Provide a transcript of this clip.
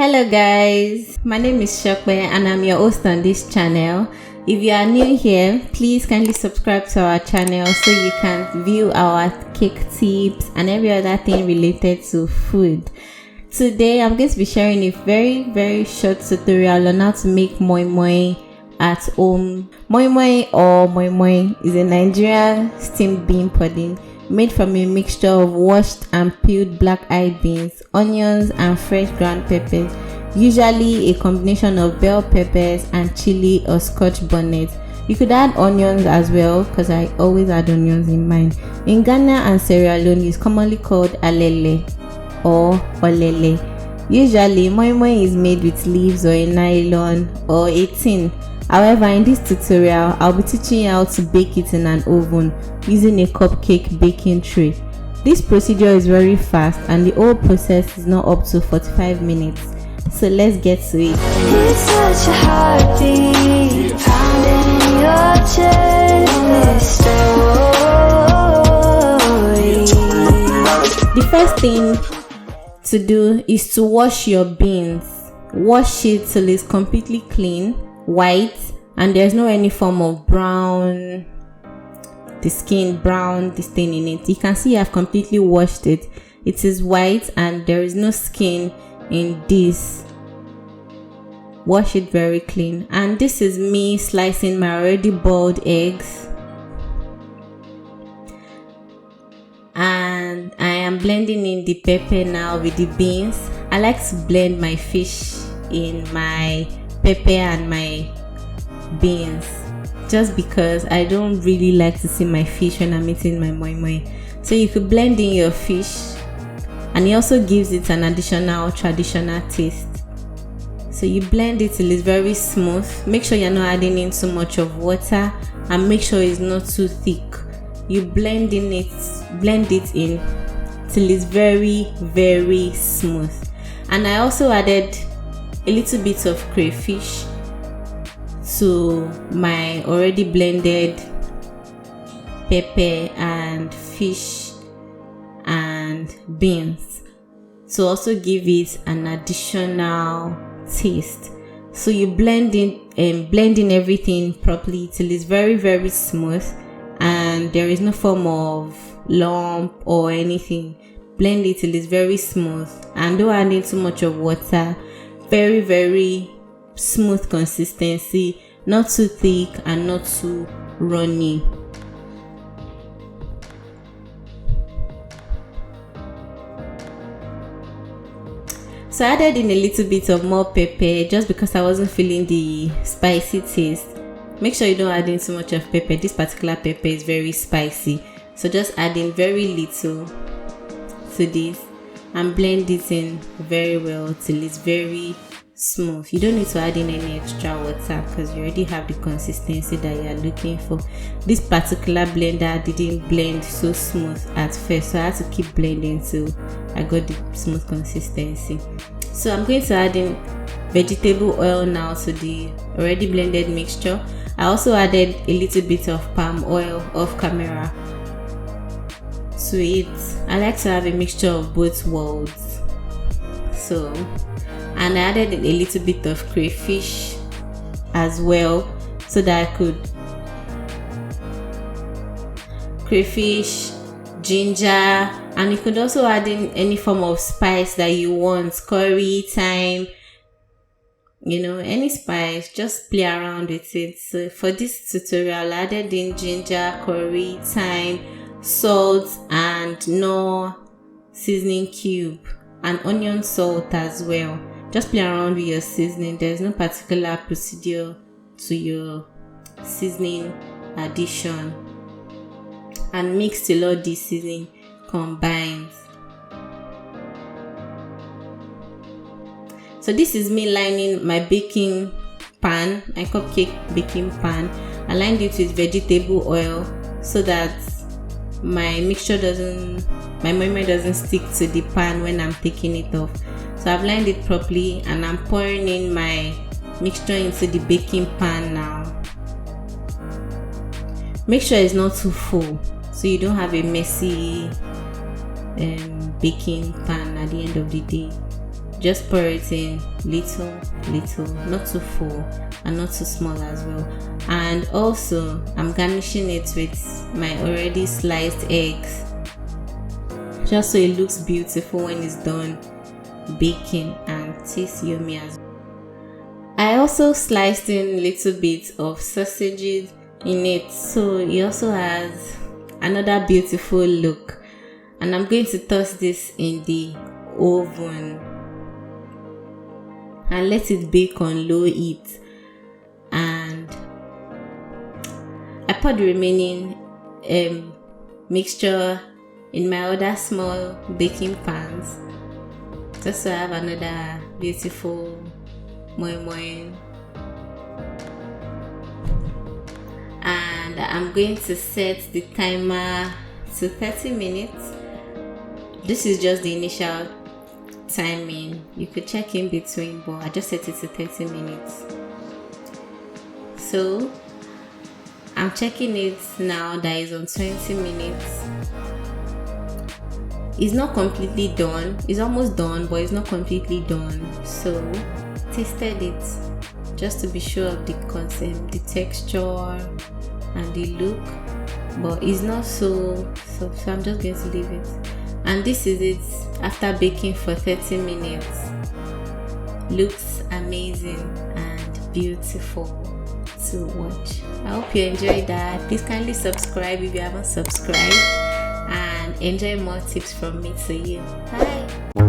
Hello guys, my name is Shokwe and I'm your host on this channel. If you are new here, please kindly subscribe to our channel so you can view our cake tips and every other thing related to food. Today I'm going to be sharing a very short tutorial on how to make moi moi at home. Moi moi or moi moi is a Nigerian steamed bean pudding made from a mixture of washed and peeled black-eyed beans, onions and fresh ground peppers, usually a combination of bell peppers and chili or scotch bonnet. You could add onions as well because I always add onions in mine. In Ghana and Sierra Leone, it's commonly called alele or olele. Usually, moi moi is made with leaves or a nylon or a tin. However, in this tutorial, I'll be teaching you how to bake it in an oven using a cupcake baking tray. This procedure is very fast and the whole process is not up to 45 minutes. So let's get to it. It's such a heartbeat, pounding in your chest. The first thing to do is to wash your beans. Wash it till it's completely clean, white, and there's no any form of brown, the skin brown, this thing in it. You can see I've completely washed it. It is white and there is no skin in this. Wash it very clean. And this is me slicing my already boiled eggs, and I am blending in the pepper now with the beans. I like to blend my fish in my pepper and my beans just because I don't really like to see my fish when I'm eating my moi moi. So you could blend in your fish, and it also gives it an additional traditional taste. So you blend it till it's very smooth. Make sure you're not adding in too much of water and make sure it's not too thick. You blend it in till it's very smooth. And I also added a little bit of crayfish to my already blended pepper and fish and beans to also give it an additional taste. So you blend in everything properly till it's very smooth and there is no form of lump or anything. Blend it till it's very smooth and don't add in too much of water. Very smooth consistency, not too thick and not too runny. So I added in a little bit of more pepper just because I wasn't feeling the spicy taste. Make sure you don't add in too much of pepper. This particular pepper is very spicy, so just add in very little to this and blend it in very well till it's very smooth. You don't need to add in any extra water because you already have the consistency that you are looking for. This particular blender didn't blend so smooth at first, so I had to keep blending till I got the smooth consistency. So I'm going to add in vegetable oil now to the already blended mixture. I also added a little bit of palm oil off camera to it. I like to have a mixture of both worlds. And I added a little bit of crayfish as well so that I could crayfish, ginger, and you could also add in any form of spice that you want, curry, thyme, any spice, just play around with it. So for this tutorial I added in ginger, curry, thyme, salt and no seasoning cube and onion salt as well. Just play around with your seasoning. There's no particular procedure to your seasoning addition, and mix till all this seasoning combines. So this is me lining my baking pan, my cupcake baking pan. I lined it with vegetable oil so that my moi moi doesn't stick to the pan when I'm taking it off. So I've lined it properly and I'm pouring in my mixture into the baking pan now. Make sure it's not too full so you don't have a messy baking pan at the end of the day. just pour it in little, not too full and not too small as well. And also I'm garnishing it with my already sliced eggs, just so it looks beautiful when it's done baking and tastes yummy as well. I also sliced in little bits of sausages in it, so it also has another beautiful look. And I'm going to toss this in the oven and let it bake on low heat. And I poured the remaining mixture in my other small baking pans, just so I have another beautiful moi moi. And I'm going to set the timer to 30 minutes. This is just the initial timing. You could check in between, but I just set it to 30 minutes. So I'm checking it now that it's on 20 minutes. It's not completely done. It's almost done, but it's not completely done. So tasted it just to be sure of the concept, the texture and the look, but it's not so soft, so I'm just going to leave it. And this is it after baking for 30 minutes. Looks amazing and beautiful to watch. I hope you enjoyed that. Please kindly subscribe if you haven't subscribed, and enjoy more tips from me to you. Bye.